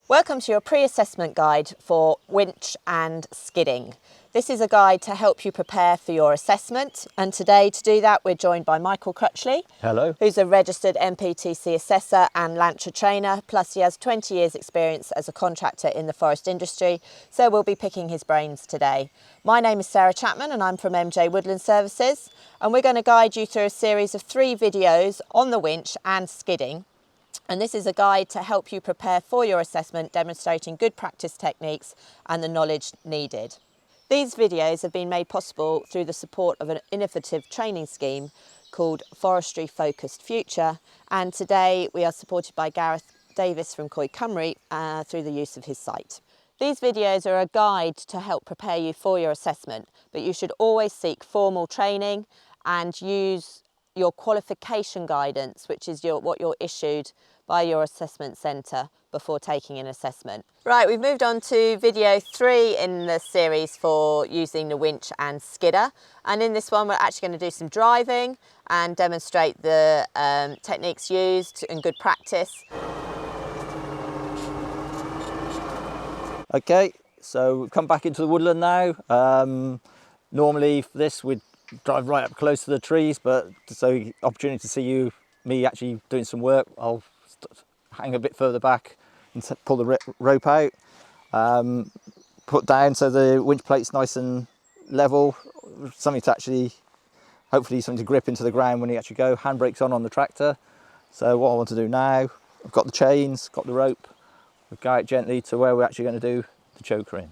Welcome to your pre-assessment guide for winch and skidding. This is a guide to help you prepare for your assessment, and today to do that we're joined by Michael Crutchley. Hello. Who's a registered MPTC assessor and Lantra trainer, plus he has 20 years experience as a contractor in the forest industry, so we'll be picking his brains today. My name is Sarah Chapman and I'm from MJ Woodland Services, and we're going to guide you through a series of 3 videos on the winch and skidding. And this is a guide to help you prepare for your assessment, demonstrating good practice techniques and the knowledge needed. These videos have been made possible through the support of an innovative training scheme called Forestry Focused Future, and today we are supported by Gareth Davis from Coy Cymru through the use of his site. These videos are a guide to help prepare you for your assessment, but you should always seek formal training and use your qualification guidance, which is what you're issued by your assessment centre before taking an assessment. Right, we've moved on to video 3 in the series for using the winch and skidder, and in this one we're actually going to do some driving and demonstrate the techniques used and good practice. Okay, so we've come back into the woodland now. Normally for this we'd drive right up close to the trees, but so opportunity to see me actually doing some work, I'll hang a bit further back and pull the rope out, put down so the winch plate's nice and level, something to actually, hopefully something to grip into the ground when you actually go. Handbrakes on the tractor. So what I want to do now, I've got the chains, got the rope, we'll go out gently to where we're actually going to do the choker in.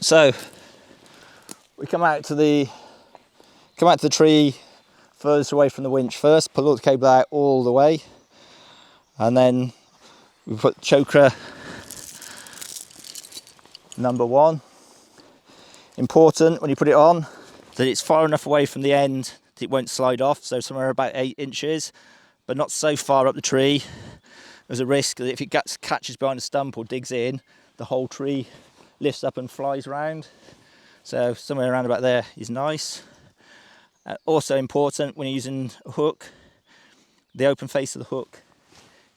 So we come out to the tree furthest away from the winch first, pull the cable out all the way, and then we put choker number 1. Important when you put it on that it's far enough away from the end that it won't slide off, so somewhere about 8 inches, but not so far up the tree. There's a risk that if it catches behind a stump or digs in, the whole tree lifts up and flies round. So somewhere around about there is nice. Also important when you're using a hook, the open face of the hook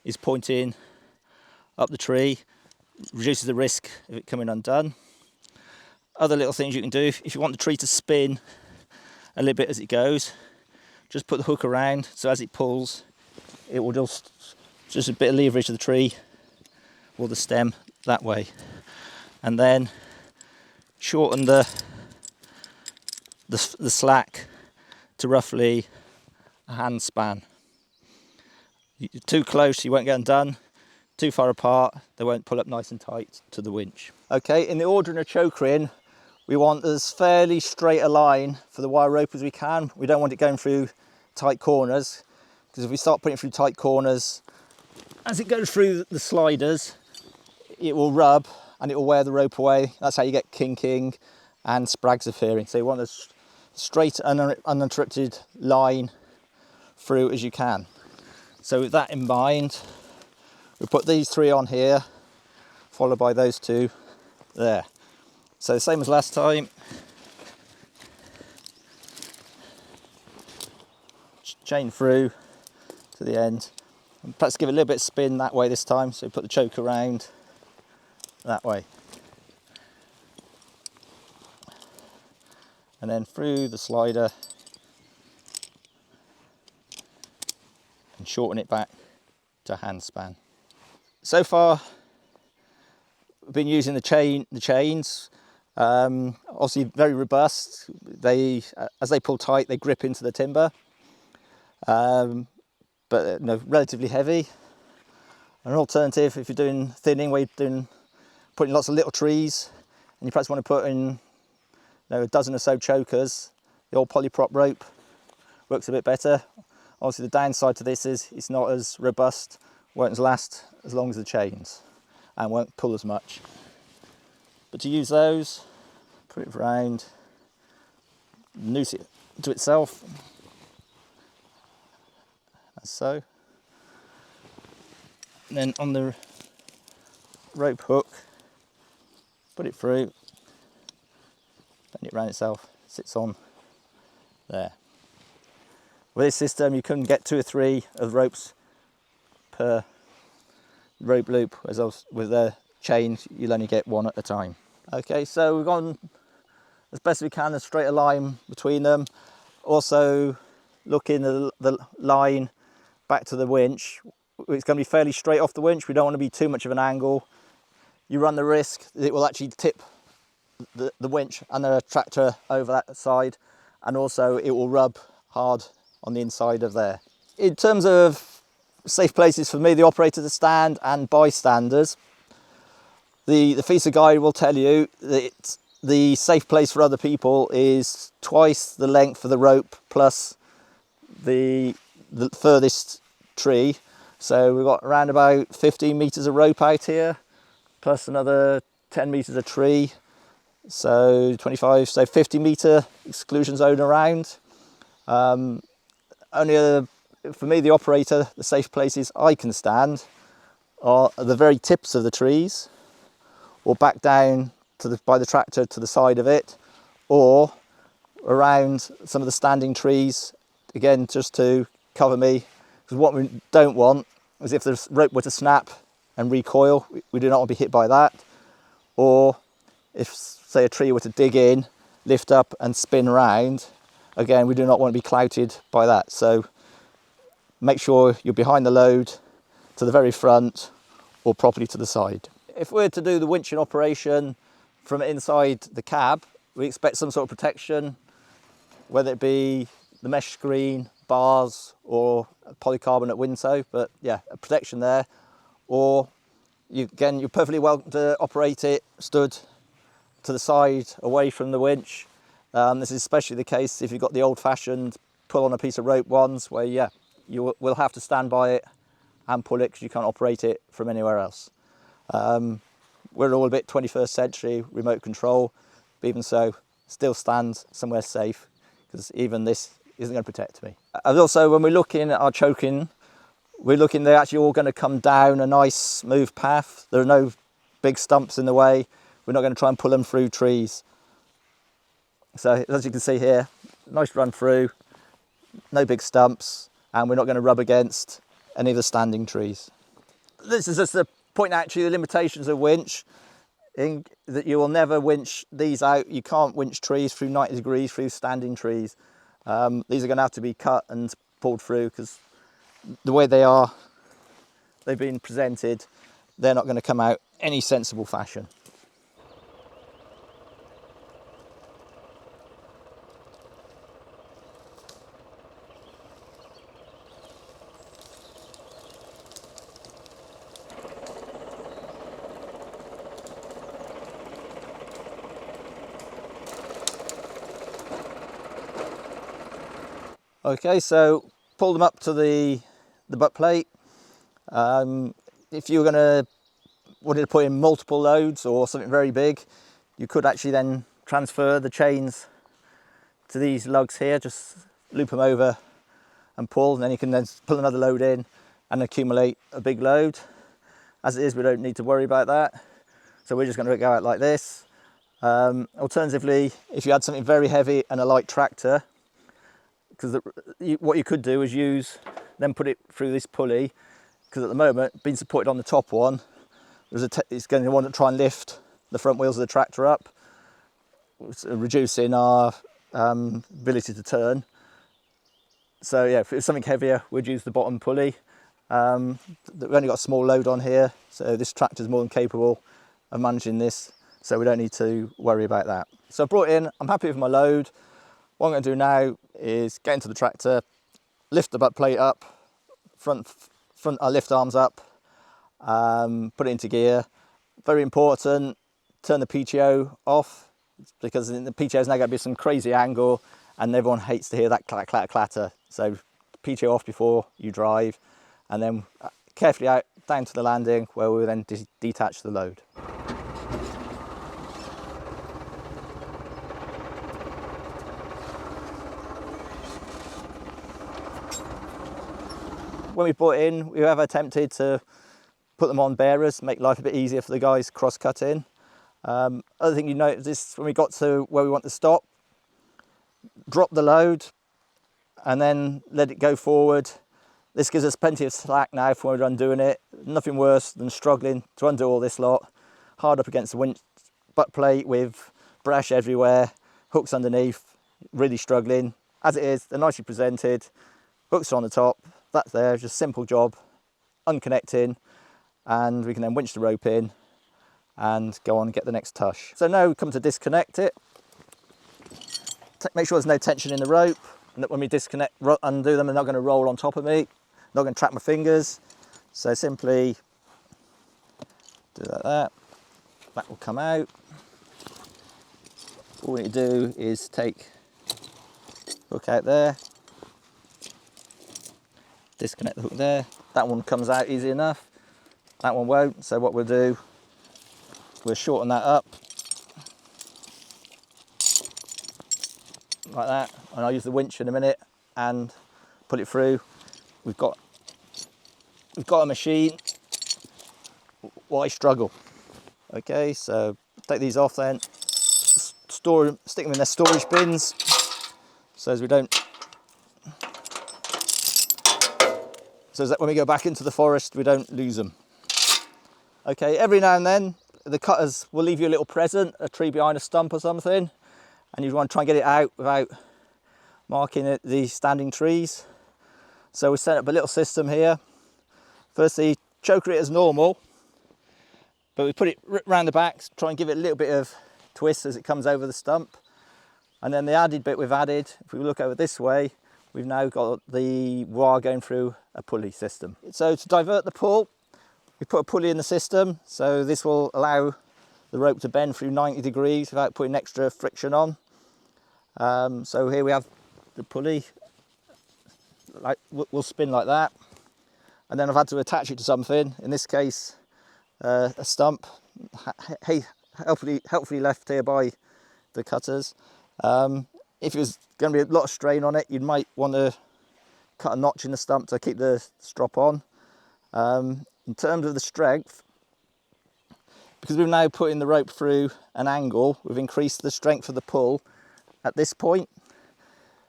is pointing up the tree, reduces the risk of it coming undone. Other little things you can do, if you want the tree to spin a little bit as it goes, just put the hook around so as it pulls, it will just a bit of leverage of the tree or the stem that way. And then shorten the slack to roughly a hand span. You're too close, you won't get undone. Too far apart, they won't pull up nice and tight to the winch. Okay, in the ordering of choker in, we want as fairly straight a line for the wire rope as we can. We don't want it going through tight corners, because if we start putting it through tight corners, as it goes through the sliders, it will rub and it will wear the rope away. That's how you get kinking and sprags appearing. So you want a straight uninterrupted line through as you can. So with that in mind, we put these 3 on here, followed by those 2 there. So the same as last time. Chain through to the end. And perhaps give it a little bit of spin that way this time, so put the choke around that way. And then through the slider and shorten it back to hand span. So far we've been using the chains, obviously very robust. As they pull tight, they grip into the timber, but relatively heavy. An alternative, if you're doing thinning, where you're putting lots of little trees and you perhaps want to put in a dozen or so chokers, the old polyprop rope works a bit better. Obviously the downside to this is it's not as robust, won't last as long as the chains and won't pull as much. But to use those, put it round, noose it to itself, as so. And then on the rope hook, put it through, bend it round itself, sits on there. With this system, you can get 2 or 3 of ropes per rope loop, whereas with the chain, you'll only get 1 at a time. Okay, so we've gone as best we can, a straight line between them. Also, looking the line back to the winch. It's going to be fairly straight off the winch. We don't want to be too much of an angle. You run the risk that it will actually tip the winch and the tractor over that side, and also it will rub hard on the inside of there. In terms of safe places for me, the operator to stand and bystanders, the FISA guide will tell you that the safe place for other people is twice the length of the rope plus the furthest tree. So we've got around about 15 metres of rope out here, plus another 10 metres of tree. So 25, so 50 metre exclusion zone around. For me, the operator, the safe places I can stand are at the very tips of the trees, or back down by the tractor to the side of it, or around some of the standing trees, again, just to cover me. Because what we don't want is if the rope were to snap and recoil, we do not want to be hit by that. Or if, say, a tree were to dig in, lift up and spin round, again, we do not want to be clouted by that. So make sure you're behind the load to the very front or properly to the side. If we're to do the winching operation from inside the cab, we expect some sort of protection, whether it be the mesh screen, bars, or polycarbonate window, but yeah, a protection there. Or you're perfectly welcome to operate it stood to the side away from the winch. This is especially the case if you've got the old-fashioned pull on a piece of rope ones, where you will have to stand by it and pull it because you can't operate it from anywhere else. We're all a bit 21st century remote control, but even so, still stand somewhere safe, because even this isn't going to protect me. And also, when we're looking at our choking, we're looking, they're actually all going to come down a nice smooth path. There are no big stumps in the way. We're not going to try and pull them through trees. So as you can see here, nice run through, no big stumps, and we're not going to rub against any of the standing trees. This is just to point out actually the limitations of winch, in that you will never winch these out. You can't winch trees through 90 degrees through standing trees. These are going to have to be cut and pulled through, because the way they've been presented, they're not going to come out any sensible fashion. Okay, so pull them up to the butt plate. If you're wanted to put in multiple loads or something very big, you could actually then transfer the chains to these lugs here, just loop them over and pull, and then you can then pull another load in and accumulate a big load. As it is, we don't need to worry about that. So we're just going to go out like this. Alternatively, if you had something very heavy and a light tractor, because what you could do is then put it through this pulley, because at the moment, being supported on the top one, it's going to want to try and lift the front wheels of the tractor up, reducing our ability to turn. So yeah, if it's something heavier, we'd use the bottom pulley. We've only got a small load on here, so this tractor is more than capable of managing this, so we don't need to worry about that. So I brought in, I'm happy with my load. What I'm going to do now is get into the tractor, lift the butt plate up, front lift arms up, put it into gear. Very important, turn the PTO off, because the PTO is now going to be some crazy angle and everyone hates to hear that clatter, clatter, clatter. So PTO off before you drive, and then carefully out down to the landing, where we will then detach the load. When we brought in, we have attempted to put them on bearers, make life a bit easier for the guys cross-cutting. Other thing you notice is when we got to where we want to stop, drop the load, and then let it go forward. This gives us plenty of slack now for when we're undoing it. Nothing worse than struggling to undo all this lot, hard up against the winch butt plate with brash everywhere, hooks underneath, really struggling. As it is, they're nicely presented, hooks are on the top, that's there, just simple job, unconnecting, and we can then winch the rope in and go on and get the next tush. So now we come to disconnect it. Make sure there's no tension in the rope, and that when we disconnect, undo them, they're not going to roll on top of me, not going to trap my fingers. So simply do like that, that will come out. All we need to do is take hook out there, disconnect the hook there. That one comes out easy enough, that one won't. So what we'll do, we'll shorten that up like that, and I'll use the winch in a minute and put it through. We've got a machine. Why struggle? Okay, so take these off then, store them, stick them in their storage bins, so as we don't, so that when we go back into the forest we don't lose them. Okay, every now and then the cutters will leave you a little present, a tree behind a stump or something, and you want to try and get it out without marking the standing trees. So we set up a little system here. Firstly, choker it as normal, but we put it round the back, try and give it a little bit of twist as it comes over the stump. And then the added bit we've added, if we look over this way, we've now got the wire going through a pulley system. So to divert the pull, we put a pulley in the system, so this will allow the rope to bend through 90 degrees without putting extra friction on. So here we have the pulley, will spin like that, and then I've had to attach it to something, in this case a stump, helpfully left here by the cutters. If it was going to be a lot of strain on it, you might want to cut a notch in the stump to keep the strop on. In terms of the strength, because we're now putting the rope through an angle, we've increased the strength of the pull at this point.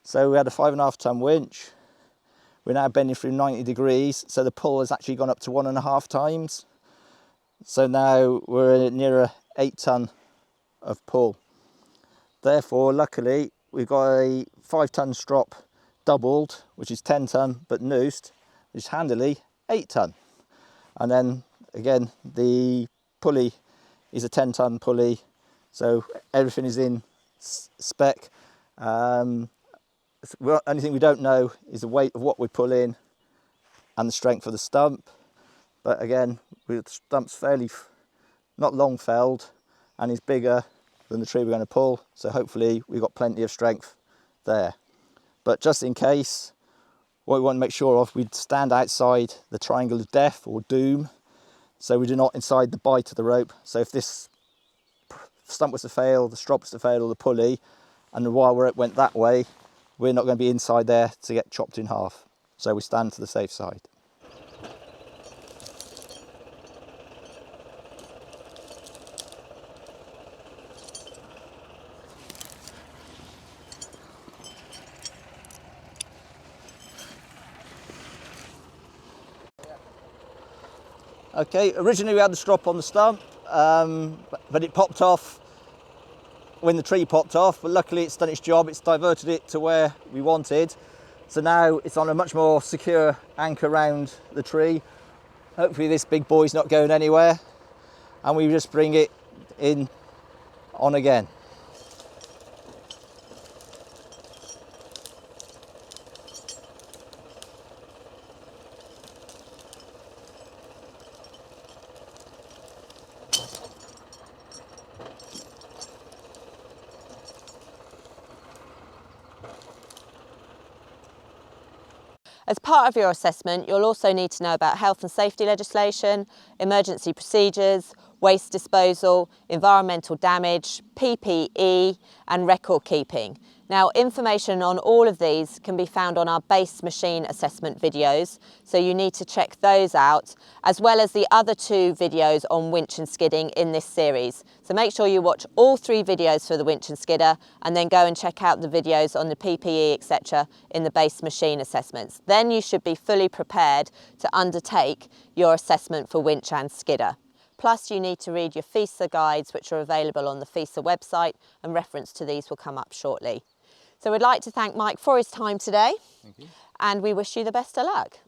So we had a 5.5 ton winch, we're now bending through 90 degrees, so the pull has actually gone up to 1.5 times. So now we're near 8 ton of pull. Therefore, luckily, we've got a 5 ton strop doubled, which is 10 ton, but noosed, which is handily 8 ton. And then again, the pulley is a 10 ton pulley, so everything is in spec. Only thing we don't know is the weight of what we pull in and the strength of the stump. But again, the stump's fairly not long felled and is bigger than the tree we're going to pull, so hopefully we've got plenty of strength there. But just in case, what we want to make sure of, we'd stand outside the triangle of death or doom, so we do not inside the bite of the rope. So if this stump was to fail, the strop was to fail, or the pulley, and the wire went that way, we're not going to be inside there to get chopped in half. So we stand to the safe side. Okay, originally we had the strop on the stump, but it popped off when the tree popped off, but luckily it's done its job, it's diverted it to where we wanted. So now it's on a much more secure anchor around the tree. Hopefully this big boy's not going anywhere, and we just bring it in on again. As part of your assessment, you'll also need to know about health and safety legislation, emergency procedures, waste disposal, environmental damage, PPE and record keeping. Now, information on all of these can be found on our base machine assessment videos, so you need to check those out, as well as the other 2 videos on winch and skidding in this series. So make sure you watch all 3 videos for the winch and skidder, and then go and check out the videos on the PPE, etc. in the base machine assessments. Then you should be fully prepared to undertake your assessment for winch and skidder. Plus, you need to read your FISA guides, which are available on the FISA website, and reference to these will come up shortly. So we'd like to thank Mike for his time today. Thank you. And we wish you the best of luck.